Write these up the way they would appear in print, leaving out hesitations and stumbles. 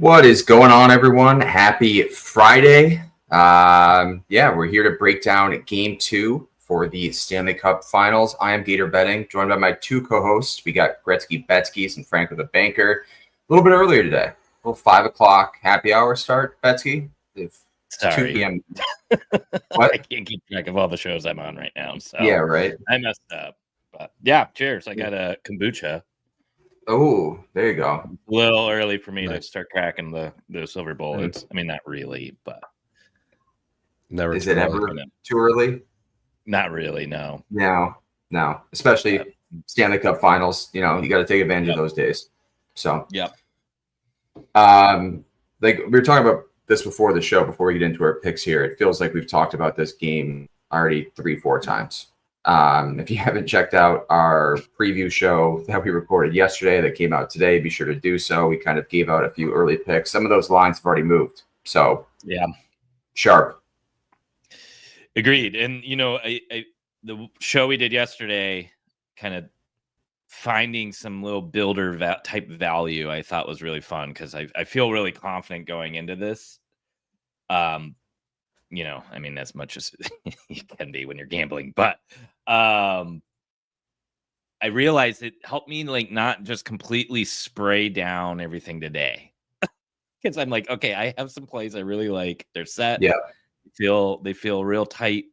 What is going on, everyone? Happy Friday. We're here to break down game 2 for the Stanley Cup Finals. I am Gator Betting, joined by my two co-hosts. We got Gretzky Betskis and Franco the Banker. A little bit earlier today, a little 5 o'clock happy hour start, Betsky. It's 2 p.m. What? I can't keep track of all the shows I'm on right now. So yeah, right. I messed up. But yeah, cheers. I got a kombucha. Oh, there you go. A little early for me to start cracking the silver bullets. I mean, not really, but never. Is it ever too early? Not really, no. No. Especially Stanley Cup Finals. You know, you got to take advantage of those days. So, like we were talking about this before the show, before we get into our picks here. It feels like we've talked about this game already 3-4 times. If you haven't checked out our preview show that we recorded yesterday that came out today, be sure to do so. We kind of gave out a few early picks. Some of those lines have already moved. So sharp. Agreed. And you know, the show we did yesterday, kind of finding some little builder type value, I thought was really fun because I feel really confident going into this. You know, I mean, as much as you can be when you're gambling, but I realized it helped me like not just completely spray down everything today. Because I'm like, okay, I have some plays I really like. They're set. Yeah. They feel real tight.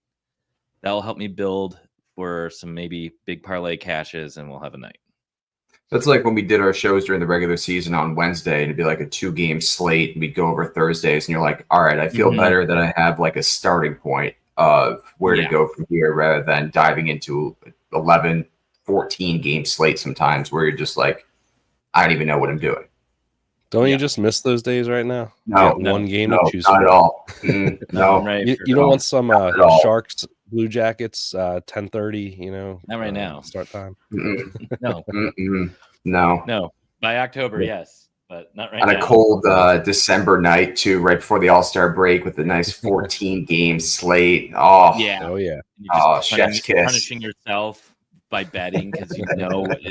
That'll help me build for some maybe big parlay cashes, and we'll have a night. That's like when we did our shows during the regular season on Wednesday, and it'd be like a 2-game slate, and we'd go over Thursdays, and you're like, all right, I feel better that I have like a starting point of where to go from here rather than diving into 11, 14 game slate sometimes where you're just like, I don't even know what I'm doing. Don't you just miss those days right now? No, one game to choose not from. At all. No, right, you don't want some Sharks Blue Jackets 10:30, you know, not right now. Start time. No. By October, yes, but not right now. On a cold December night too, right before the All-Star break with a nice 14-game slate. Oh yeah. chef's kiss. Punishing yourself by betting because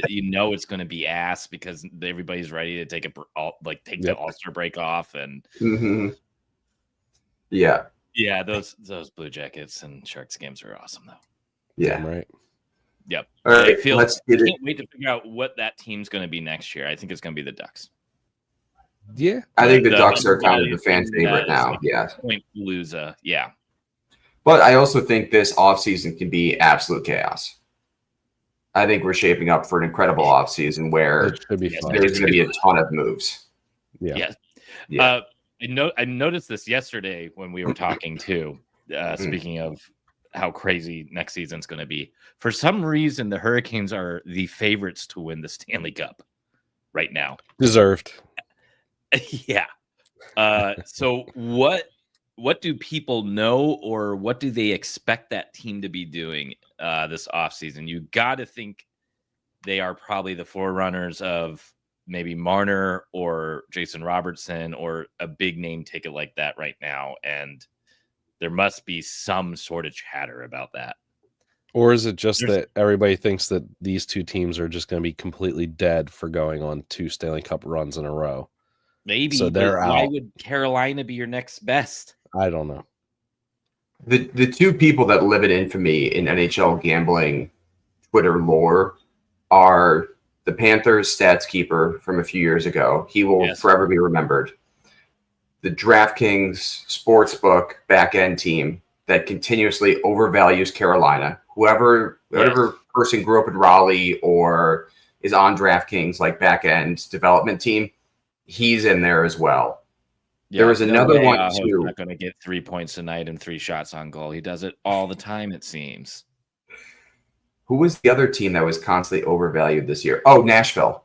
you know it's going to be ass because everybody's ready to take the All-Star break off and Yeah, those Blue Jackets and Sharks games are awesome, though. Yeah, right. Yep. All right, I can't wait to figure out what that team's going to be next year. I think it's going to be the Ducks. Yeah, I think the Ducks are kind of the fan favorite now. Yeah, Point Palooza. Yeah, but I also think this offseason can be absolute chaos. I think we're shaping up for an incredible offseason where there's going to be a ton of moves. Yeah. I noticed this yesterday when we were talking too. Speaking of how crazy next season's going to be, for some reason the Hurricanes are the favorites to win the Stanley Cup right now. Deserved. Yeah. So what do people know, or what do they expect that team to be doing this offseason? You got to think they are probably the forerunners of maybe Marner or Jason Robertson or a big name ticket like that right now. And there must be some sort of chatter about that. Or is it just that everybody thinks that these two teams are just going to be completely dead for going on 2 Stanley Cup runs in a row? Maybe. So they're out. Why would Carolina be your next best? I don't know. The two people that live in infamy in NHL gambling Twitter lore are the Panthers stats keeper from a few years ago. He will forever be remembered. The DraftKings sportsbook back-end team that continuously overvalues Carolina. Whatever person grew up in Raleigh or is on DraftKings like back-end development team, he's in there as well. Yeah, there was another one too. He's not going to get 3 points tonight and 3 shots on goal. He does it all the time, it seems. Who was the other team that was constantly overvalued this year? Oh, Nashville.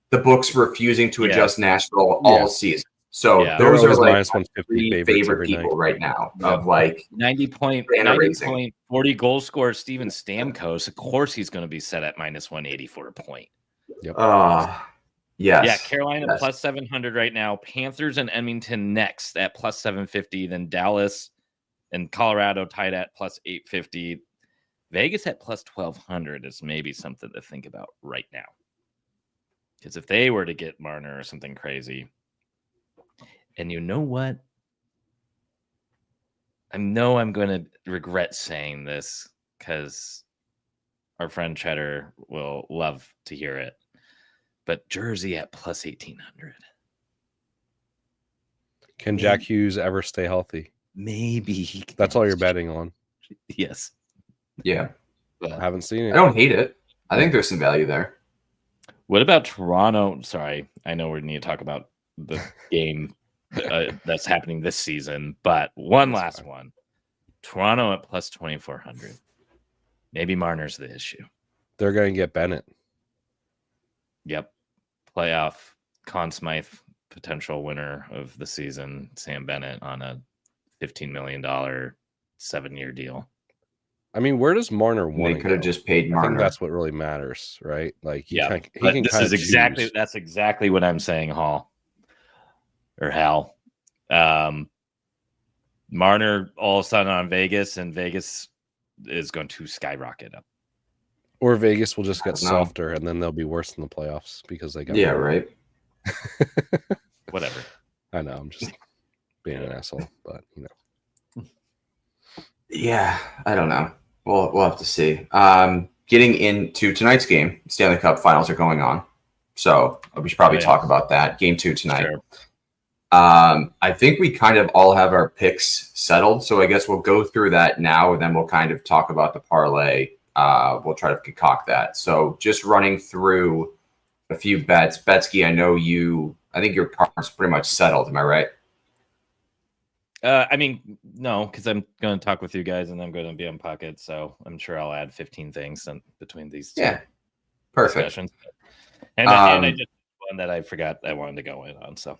The books refusing to adjust Nashville all season. So those are like my 3 favorite people right now of like 90 point 40 goal scorer Steven Stamkos. Of course he's going to be set at -180 for a point. Yes. Yeah, Carolina plus 700 right now. Panthers and Edmonton next at plus 750. Then Dallas and Colorado tied at plus 850. Vegas at plus 1,200 is maybe something to think about right now. Because if they were to get Marner or something crazy, And you know what? I know I'm going to regret saying this because our friend Cheddar will love to hear it. But Jersey at plus 1,800. Can Jack Hughes ever stay healthy? Maybe he can. That's all you're betting on. Yes. Yeah. I haven't seen it. I don't hate it. I think there's some value there. What about Toronto? Sorry, I know we need to talk about the game that's happening this season, but last one. Toronto at plus 2,400. Maybe Marner's the issue. They're going to get Bennett. Yep. Playoff Conn Smythe potential winner of the season, Sam Bennett, on a $15 million 7-year deal. I mean, where does Marner want? They could have just paid Marner. I think that's what really matters, right? Like, he can that's exactly what I'm saying, Hall or Hal. Marner all of a sudden on Vegas, and Vegas is going to skyrocket up. Or Vegas will just get softer, and then they'll be worse in the playoffs because they got. Yeah, right. Whatever. I know. I'm just being an asshole, but Yeah, I don't know. We'll have to see. Getting into tonight's game, Stanley Cup Finals are going on, so we should probably talk about that. Game 2 tonight. Sure. I think we kind of all have our picks settled, so I guess we'll go through that now, and then we'll kind of talk about the parlay. We'll try to concoct that. So just running through a few bets. Betsky, I think your card's pretty much settled. Am I right? I mean, no, because I'm going to talk with you guys, and I'm going to be on Pocket, so I'm sure I'll add 15 things between these two. Yeah, perfect. Discussions. And I just one that I forgot I wanted to go in on, so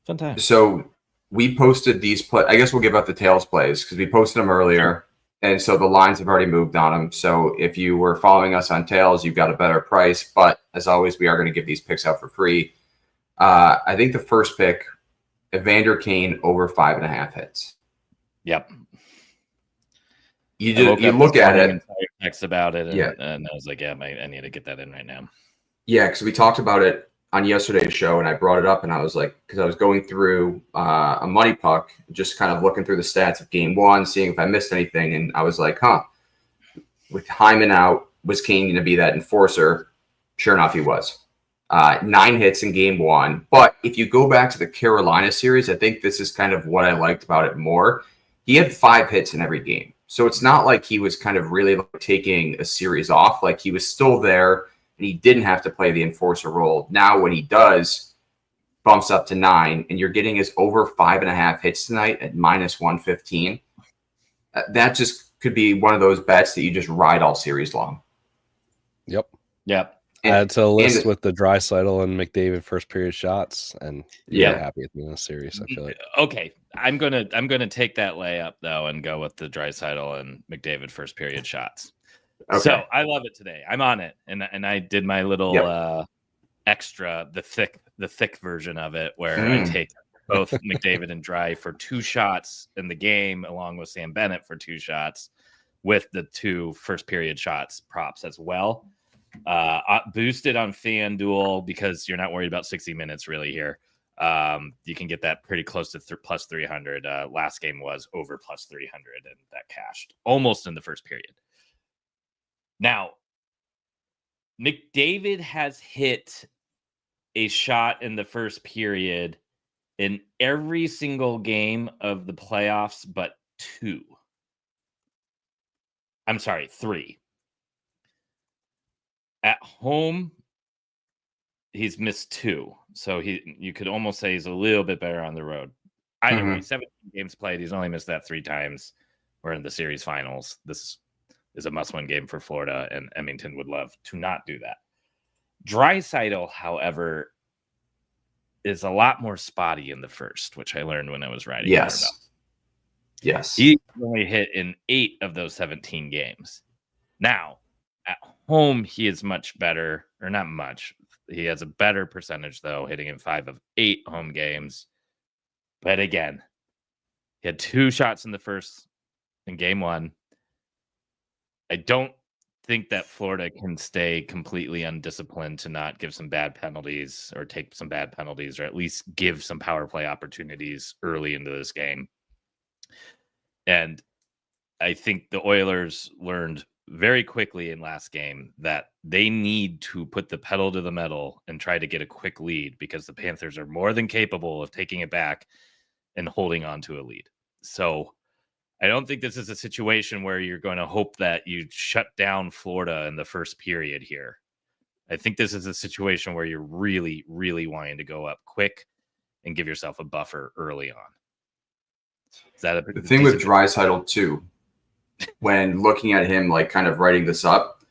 fun time. So we posted these I guess we'll give out the tails plays because we posted them earlier, and so the lines have already moved on them. So if you were following us on tails, you've got a better price. But as always, we are going to give these picks out for free. I think the first pick, Evander Kane over 5.5 hits. Yep. You look at it and text about it, and I was like, I need to get that in right now. Yeah, because we talked about it on yesterday's show, and I brought it up, and I was like, because I was going through a money puck, just kind of looking through the stats of game 1, seeing if I missed anything, and I was like, with Hyman out, was Kane going to be that enforcer? Sure enough, he was. 9 hits in game 1. But if you go back to the Carolina series, I think this is kind of what I liked about it more. He had 5 hits in every game. So it's not like he was kind of really taking a series off. Like, he was still there, and he didn't have to play the enforcer role. Now when he does, bumps up to 9, and you're getting his over 5.5 hits tonight at minus 115. That just could be one of those bets that you just ride all series long. Yep. And, add to a list with the Draisaitl and McDavid first period shots, and happy at the end of the series. I feel like okay. I'm gonna take that layup though and go with the Draisaitl and McDavid first period shots. Okay. So I love it today. I'm on it, and I did my little extra the thick version of it where I take both McDavid and Dry for 2 shots in the game, along with Sam Bennett for 2 shots, with the 2 first period shots props as well. Boosted on FanDuel because you're not worried about 60 minutes really here. You can get that pretty close to plus 300. Last game was over plus 300, and that cashed almost in the first period. Now, McDavid has hit a shot in the first period in every single game of the playoffs but 2. I'm sorry, 3. At home, he's missed 2. So you could almost say he's a little bit better on the road. Either way, 17 games played. He's only missed that 3 times. We're in the series finals. This is a must-win game for Florida, and Edmonton would love to not do that. Draisaitl, however, is a lot more spotty in the first, which I learned when I was writing. Yes. He only hit in 8 of those 17 games. Now, at home, he is much better, or not much. He has a better percentage, though, hitting in 5 of 8 home games. But again, he had 2 shots in the first in game 1. I don't think that Florida can stay completely undisciplined to not give some bad penalties or take some bad penalties, or at least give some power play opportunities early into this game. And I think the Oilers learned very quickly in last game that they need to put the pedal to the metal and try to get a quick lead, because the Panthers are more than capable of taking it back and holding on to a lead. So I don't think this is a situation where you're going to hope that you shut down Florida in the first period here. I think this is a situation where you're really, really wanting to go up quick and give yourself a buffer early on. Is that the thing with Draisaitl too, when looking at him, like kind of writing this up,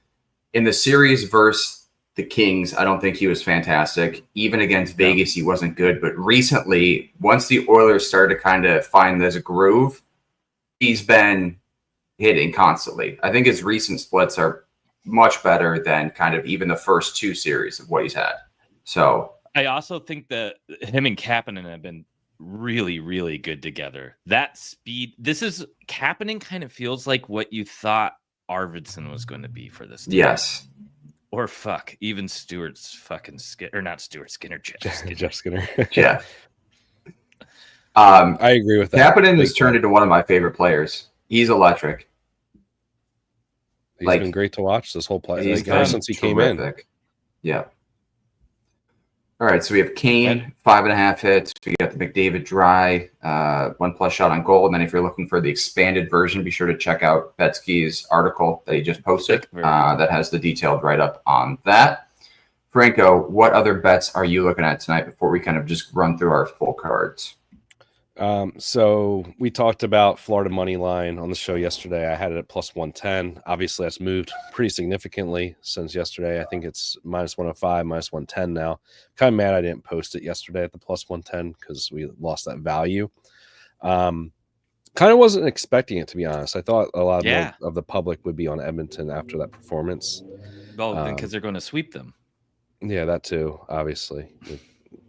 in the series versus the Kings, I don't think he was fantastic. Even against Vegas, he wasn't good. But recently, once the Oilers started to kind of find this groove, he's been hitting constantly. I think his recent splits are much better than kind of even the first two series of what he's had. So I also think that him and Kapanen have been really, really good together. That speed, Kapanen kind of feels like what you thought Arvidsson was going to be for this team. Yes. Or even Stewart's fucking Skinner, or not Stewart Skinner, Jeff Skinner. Yeah. I agree with that. Kapanen has turned into one of my favorite players. He's electric. He's been great to watch this whole play. Ever since he came in. Yeah. All right, so we have Kane, 5.5 hits. We got the McDavid dry, 1+ shot on goal. And then if you're looking for the expanded version, be sure to check out Betsky's article that he just posted that has the detailed write-up on that. Franco, what other bets are you looking at tonight before we kind of just run through our full cards? So we talked about Florida money line on the show yesterday. I had it at +110. Obviously, that's moved pretty significantly since yesterday. I think it's -105, -110 now. Kind of mad I didn't post it yesterday at the +110 because we lost that value. Kind of wasn't expecting it, to be honest. I thought a lot of the public would be on Edmonton after that performance. Well, because they're going to sweep them. Yeah, that too, obviously.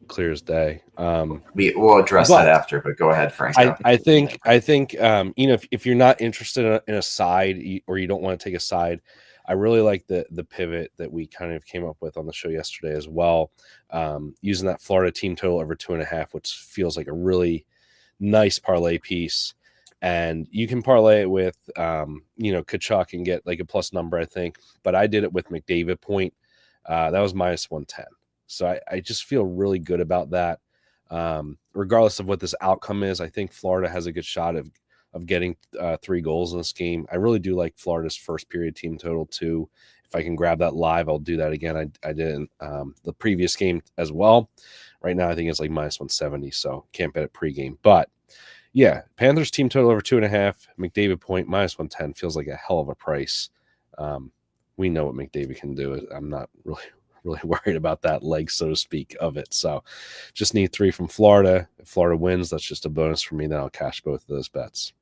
Clear as day. We'll address that after, but go ahead, Frank. I think if you're not interested in a side or you don't want to take a side, I really like the pivot that we kind of came up with on the show yesterday as well, using that Florida team total over 2.5, which feels like a really nice parlay piece. And you can parlay it with Kachuk and get like a plus number, I think, but I did it with McDavid point. That was -110. So I just feel really good about that. Regardless of what this outcome is, I think Florida has a good shot of getting 3 goals in this game. I really do like Florida's first period team total too. If I can grab that live, I'll do that again. I did the previous game as well. Right now, I think it's like -170, so can't bet it pregame. But yeah, Panthers team total over 2.5, McDavid point -110 feels like a hell of a price. We know what McDavid can do. I'm not really worried about that leg, so to speak, of it. So just need 3 from Florida. If Florida wins, that's just a bonus for me. Then I'll cash both of those bets.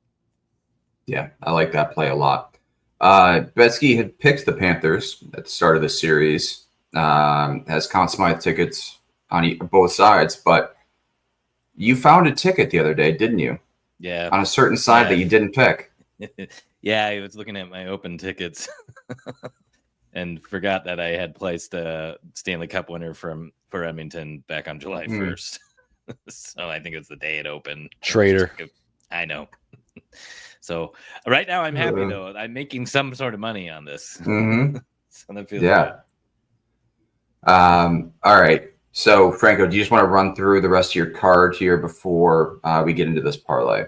Yeah, I like that play a lot. Betsky had picked the Panthers at the start of the series, has Conn Smythe tickets on both sides, but you found a ticket the other day, didn't you? Yeah. On a certain side that you didn't pick. Yeah, I was looking at my open tickets. And forgot that I had placed a Stanley Cup winner for Edmonton back on July 1st. So I think it's the day it opened. Traitor. I know. So right now I'm happy, though. I'm making some sort of money on this. Mm-hmm. So that feels good. All right. So, Franco, do you just want to run through the rest of your card here before we get into this parlay?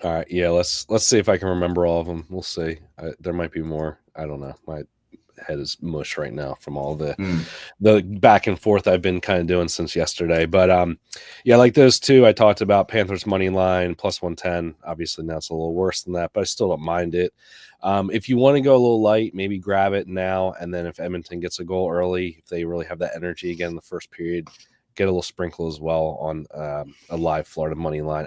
All right. Yeah, let's see if I can remember all of them. We'll see. There might be more. I don't know. My head is mush right now from all the back and forth I've been kind of doing since yesterday. But yeah, like those two I talked about, Panthers money line +110. Obviously now it's a little worse than that, but I still don't mind it. If you want to go a little light, maybe grab it now, and then if Edmonton gets a goal early, if they really have that energy again in the first period, get a little sprinkle as well on a live Florida money line.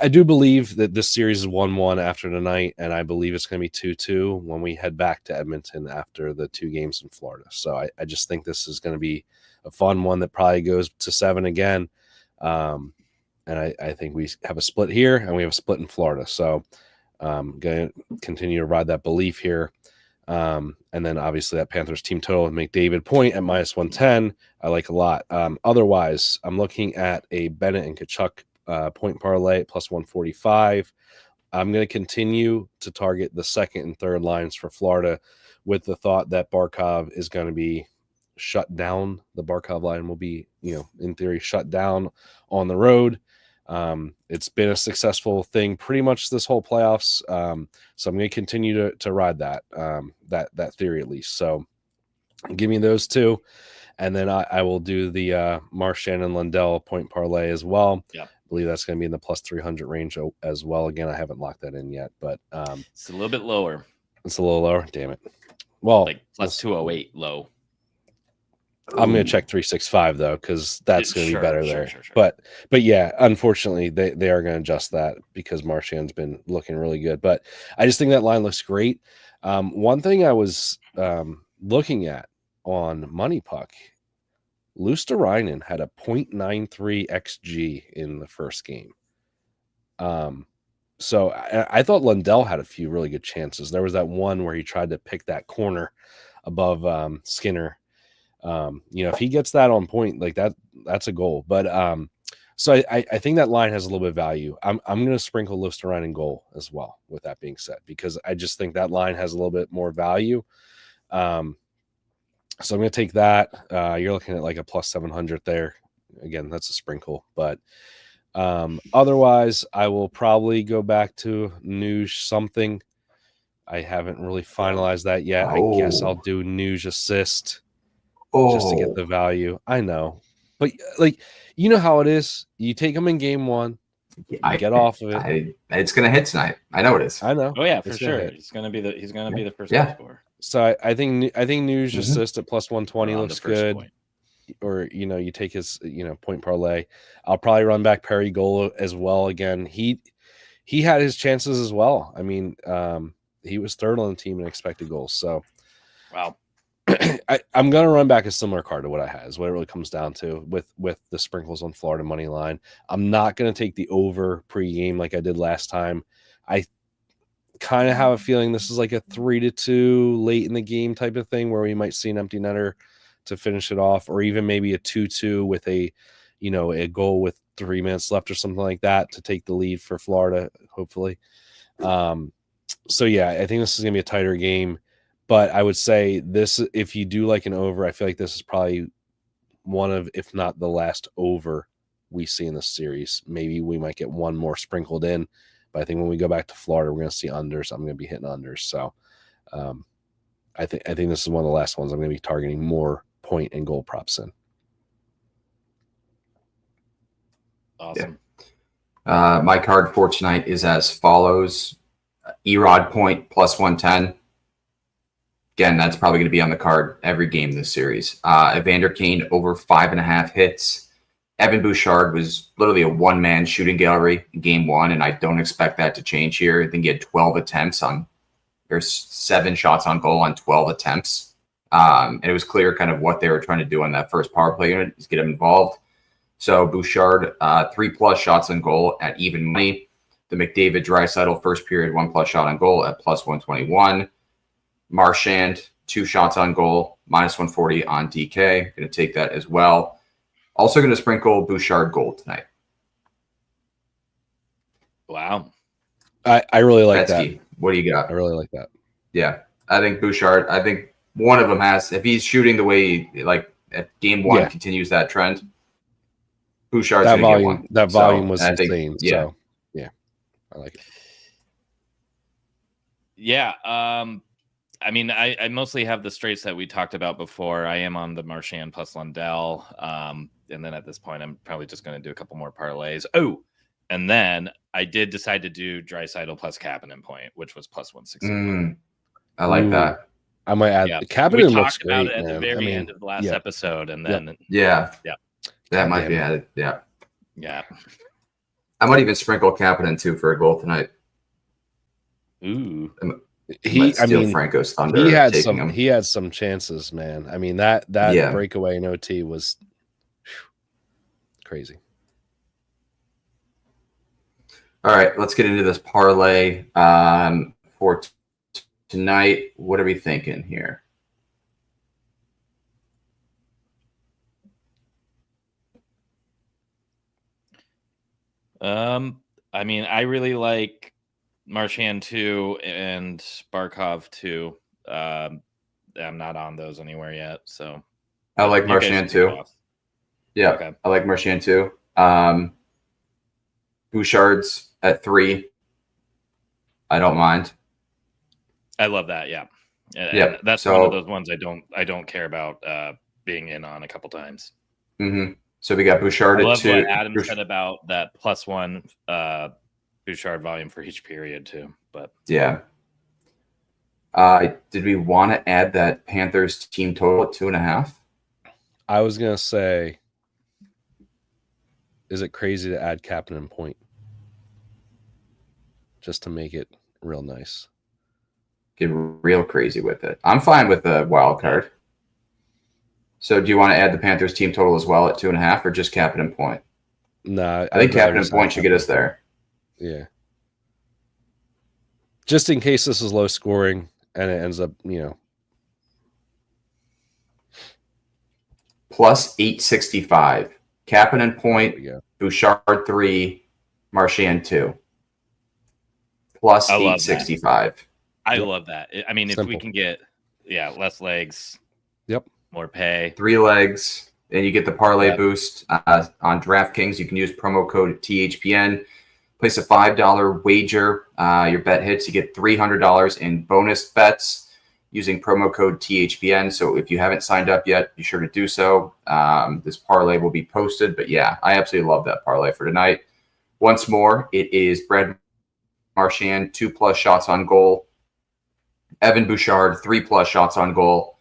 I do believe that this series is 1-1 after tonight, and I believe it's going to be 2-2 when we head back to Edmonton after the 2 games in Florida. So I just think this is going to be a fun one that probably goes to 7 again. And I think we have a split here, and we have a split in Florida. So Going to continue to ride that belief here. And then obviously that Panthers team total with McDavid point at -110, I like a lot. Otherwise, I'm looking at a Bennett and Kachuk point parlay at +145. I'm going to continue to target the second and third lines for Florida with the thought that Barkov is going to be shut down. The Barkov line will be, in theory, shut down on the road. It's been a successful thing pretty much this whole playoffs. So I'm going to continue to ride that theory at least. So give me those two. And then I will do the Marchand and Lundell point parlay as well. Yeah. I believe that's going to be in the +300 range as well. Again, I haven't locked that in yet, but it's a little bit lower. It's a little lower. Damn it. Well, like +208 low. I'm going to check 365 though, because that's going to be better there. Sure. But yeah, unfortunately, they are going to adjust that because Marchand's been looking really good. But I just think that line looks great. One thing I was looking at on Money Puck, Luosterainen had a .93 xG in the first game. So I thought Lundell had a few really good chances. There was that one where he tried to pick that corner above Skinner. If he gets that on point, like that's a goal. But so I think that line has a little bit of value. I'm going to sprinkle Luosterainen goal as well, with that being said, because I just think that line has a little bit more value. So I'm going to take that. You're looking at like a +700 there. Again, that's a sprinkle. But otherwise, I will probably go back to Nuge something. I haven't really finalized that yet. I guess I'll do Nuge assist just to get the value. I know. But, you know how it is. You take them in game one. I get off of it. It's going to hit tonight. I know it is. I know. Oh, yeah, for sure. He's going to be the first goal scorer. So I think Nuge assist at +120 looks good. Point. Or, you take his, point parlay. I'll probably run back Perry goal as well. Again, he had his chances as well. I mean, he was third on the team in expected goals. So, wow. I'm going to run back a similar card to what I had is what it really comes down to with the sprinkles on Florida money line. I'm not going to take the over pregame like I did last time. I kind of have a feeling this is like a 3-2 late in the game type of thing where we might see an empty netter to finish it off, or even maybe a 2-2 with a goal with 3 minutes left or something like that to take the lead for Florida, hopefully. So yeah, I think this is going to be a tighter game. But I would say this, if you do like an over, I feel like this is probably one of, if not the last over we see in this series. Maybe we might get one more sprinkled in. But I think when we go back to Florida, we're going to see unders. I'm going to be hitting unders. So I think this is one of the last ones I'm going to be targeting more point and goal props in. Awesome. Yeah. My card for tonight is as follows. Erod point +110. Again, that's probably going to be on the card every game this series. Evander Kane over 5.5 hits. Evan Bouchard was literally a one-man shooting gallery in game one, and I don't expect that to change here. I think he had 12 attempts on – there's 7 shots on goal on 12 attempts. And it was clear kind of what they were trying to do on that first power play unit is get him involved. So Bouchard, 3+ shots on goal at even money. The McDavid Draisaitl first period 1+ shot on goal at +121. Marchand, 2 shots on goal, -140 on DK. Going to take that as well. Also going to sprinkle Bouchard goal tonight. Wow. I really like that. Key. What do you got? I really like that. Yeah. I think Bouchard, one of them has, if he's shooting the way, like at game one continues that trend, Bouchard's going to get one. That volume was insane. Yeah. So, yeah, I like it. Yeah. I mean, I mostly have the straights that we talked about before. I am on the Marchand plus Lundell. And then at this point, I'm probably just going to do a couple more parlays. Oh, and then I did decide to do Draisaitl plus Kapanen point, which was +160. I like that. I might add the Kapanen looks great. We talked about it at the very end of the last episode, and then that might be added. Yeah. I might even sprinkle Kapanen too for a goal tonight. Ooh. Franco's thunder. He had some chances, man. I mean that breakaway in OT was crazy. All right, let's get into this parlay for tonight. What are we thinking here? I mean, I really like Marchand 2 and Barkov 2. I'm not on those anywhere yet, so I like Marchand too. Yeah, okay. I like Marchand too. Bouchard's at 3. I don't mind. I love that. Yeah, yeah. That's one of those ones I don't care about being in on a couple times. Mm-hmm. So we got Bouchard at 2. I love what Adam said about that +1 Bouchard volume for each period too. But yeah. Did we want to add that Panthers team total at 2.5? I was gonna say, is it crazy to add Kapanen and Point just to make it real nice? Get real crazy with it. I'm fine with the wild card. So do you want to add the Panthers team total as well at 2.5, or just Kapanen and Point? No, I think Kapanen and Point should get us there. Yeah. Just in case this is low scoring and it ends up, plus 865. Kapanen and Point, Bouchard 3, Marchand 2. Plus 865. I love that. I mean, if we can get less legs. Yep. More pay. 3 legs, and you get the parlay boost on DraftKings. You can use promo code THPN. Place a $5 wager. Your bet hits. You get $300 in bonus bets using promo code THPN. So if you haven't signed up yet, be sure to do so. This parlay will be posted. But yeah, I absolutely love that parlay for tonight. Once more, it is Brad Marchand, 2+ shots on goal. Evan Bouchard, 3+ shots on goal.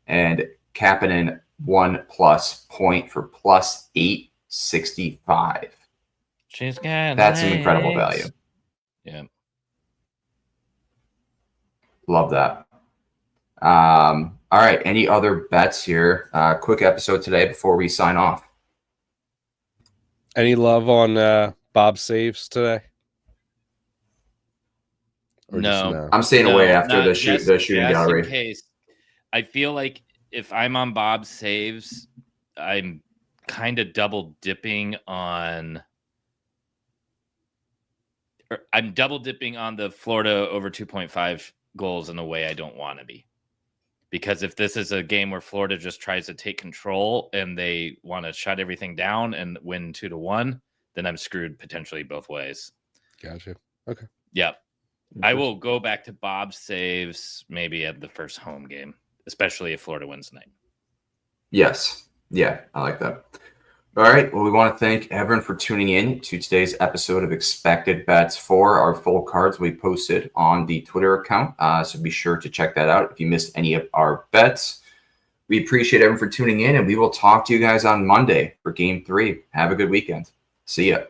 And Kapanen 1+ point for plus 865. She's got That's some incredible value. Yeah. Love that. All right. Any other bets here? Quick episode today before we sign off. Any love on Bob saves today? Or no. I'm staying away after the shooting gallery. In case. I feel like if I'm on Bob saves, I'm kind of double dipping on. I'm double dipping on the Florida over 2.5 goals in a way I don't want to be. Because if this is a game where Florida just tries to take control and they want to shut everything down and win 2-1, then I'm screwed potentially both ways. Gotcha. Okay. Yep. I will go back to Bob saves maybe at the first home game, especially if Florida wins tonight. Yes. Yeah, I like that. All right. Well, we want to thank everyone for tuning in to today's episode of Expected Bets. For our full cards we posted on the Twitter account. So be sure to check that out if you missed any of our bets. We appreciate everyone for tuning in, and we will talk to you guys on Monday for Game 3. Have a good weekend. See ya.